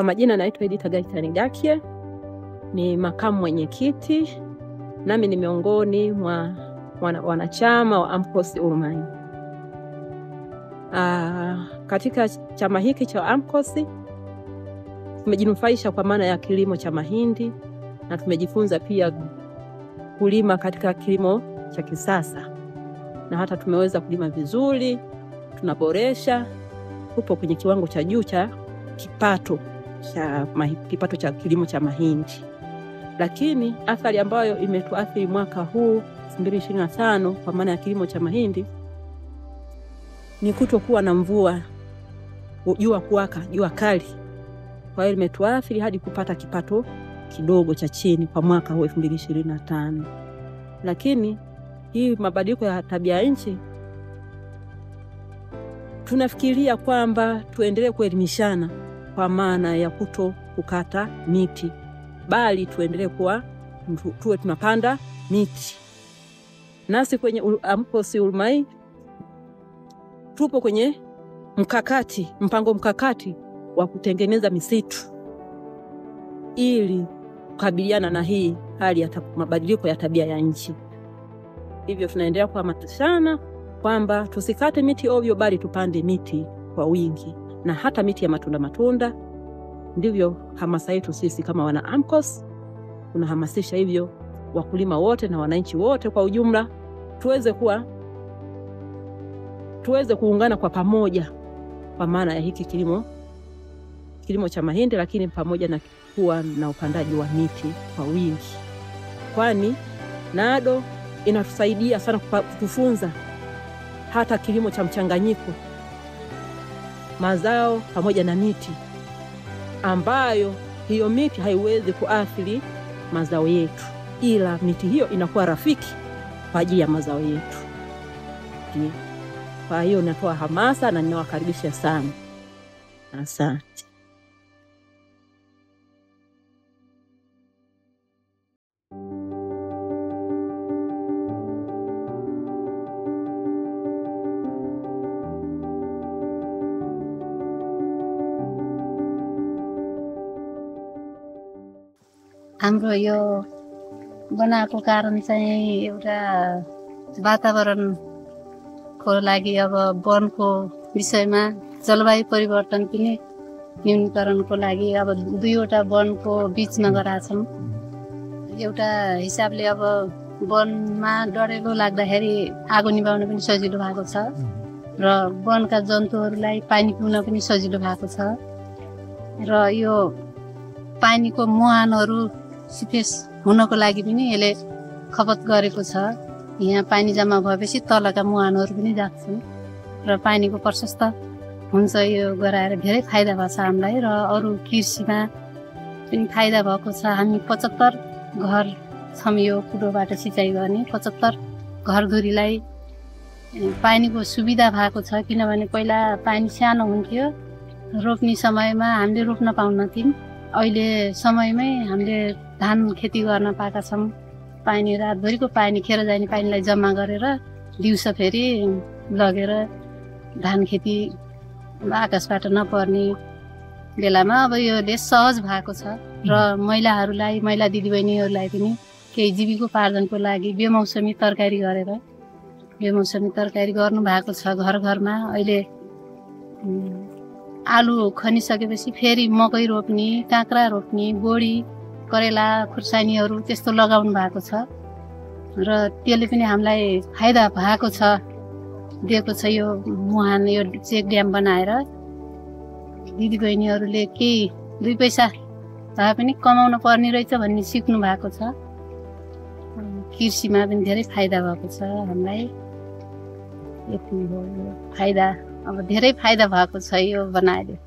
Kwa majina naitwa Edita Gaitani Gakie, ni makamu mwenyekiti, nami ni miongoni mwa wanachama wa AMCOS Ulumai. Katika chama hiki cha AMCOS tumejinufaisha kwa maana ya kilimo cha mahindi, na tumejifunza pia kulima katika kilimo cha kisasa, na hata tumeweza kulima vizuri, tunaboresha, tupo kwenye kiwango cha juu cha kipato cha kilimo cha mahindi. Lakini athari ambayo imetuathiri mwaka huu 2025 kwa maana ya kilimo cha mahindi ni kutokuwa na mvua, jua kuwaka, jua kali. Kwa hiyo imetuathiri hadi kupata kipato kidogo cha chini kwa mwaka huu 2025. Lakini hii mabadiliko ya tabia nchi, tunafikiria kwamba tuendelee kuelimishana kwa maana ya kukata miti, bali tuendelee tuwe tunapanda miti. Nasi kwenye AMCOS Ulumai tupo kwenye mpango mkakati wa kutengeneza misitu ili kukabiliana na hii hali ya mabadiliko ya tabia ya nchi. Hivyo tunaendelea kuhamasishana kwamba tusikate miti ovyo, bali tupande miti kwa wingi, na hata miti ya matunda. Ndivyo hamasa yetu sisi kama wana AMCOS. Tunahamasisha hivyo wakulima wote na wananchi wote kwa ujumla, tuweze kuungana kwa pamoja kwa maana ya hiki kilimo cha mahindi, lakini pamoja na kuwa na upandaji wa miti kwa wingi. Kwani NADO inatusaidia sana kufunza hata kilimo cha mchanganyiko, mazao pamoja na miti, ambayo hiyo miti haiwezi kuathiri mazao yetu, ila miti hiyo inakuwa rafiki kwa ajili ya mazao yetu. Kwa hiyo natoa hamasa na ninawakaribisha sana. Asante. हाम्रो यो बनाएको कारण चाहिँ एउटा वातावरणको लागि अब वनको विषयमा जलवायु परिवर्तन पनि न्यूनीकरणको लागि अब दुईवटा वनको बीचमा गराछौँ। एउटा हिसाबले अब वनमा डढेलो लाग्दाखेरि आगो निभाउन पनि सजिलो भएको छ र वनका जन्तुहरूलाई पानी पिउन पनि सजिलो भएको छ र यो पानीको मुहानहरू सिफेस हुनको लागि पनि यसले खपत गरेको छ। यहाँ पानी जम्मा भएपछि तलका मुहानहरू पनि जान्छन् र पानीको प्रशस्त हुन्छ। यो गराएर धेरै फाइदा भएको छ हामीलाई र अरू कृषिमा पनि फाइदा भएको छ। हामी 75 घर छौँ यो कुलोबाट सिँचाइ गर्ने। 75 घरधुरीलाई पानीको सुविधा भएको छ, किनभने पहिला पानी सानो हुन्थ्यो, रोप्ने समयमा हामीले रोप्न पाउन्थ्यौँ। अहिले समयमै हामीले धान खेती गर्न पाएका छौँ। पानी रातभरिको पानी खेर जाने पानीलाई जम्मा गरेर दिउँसो फेरि लगेर धान खेती आकाशबाट नपर्ने बेलामा अब योले सहज भएको छ र महिला दिदीबहिनीहरूलाई पनि केही जीविकोपार्जनको लागि बेमौसमी तरकारी गर्नु भएको छ। घर घरमा अहिले आलु खनिसकेपछि फेरि मकै रोप्ने, काँक्रा रोप्ने, बोडी, करेला, खुर्सानीहरू त्यस्तो लगाउनु भएको छ र त्यसले पनि हामीलाई फाइदा भएको छ, दिएको छ। यो मुहान, यो चेक ड्याम बनाएर दिदीबहिनीहरूले केही 2 पैसा भए पनि कमाउन पर्ने रहेछ भन्ने सिक्नु भएको छ। कृषिमा पनि धेरै फाइदा भएको छ हामीलाई। यति हो फाइदा, अब धेरै फाइदा भएको छ यो बनाएर।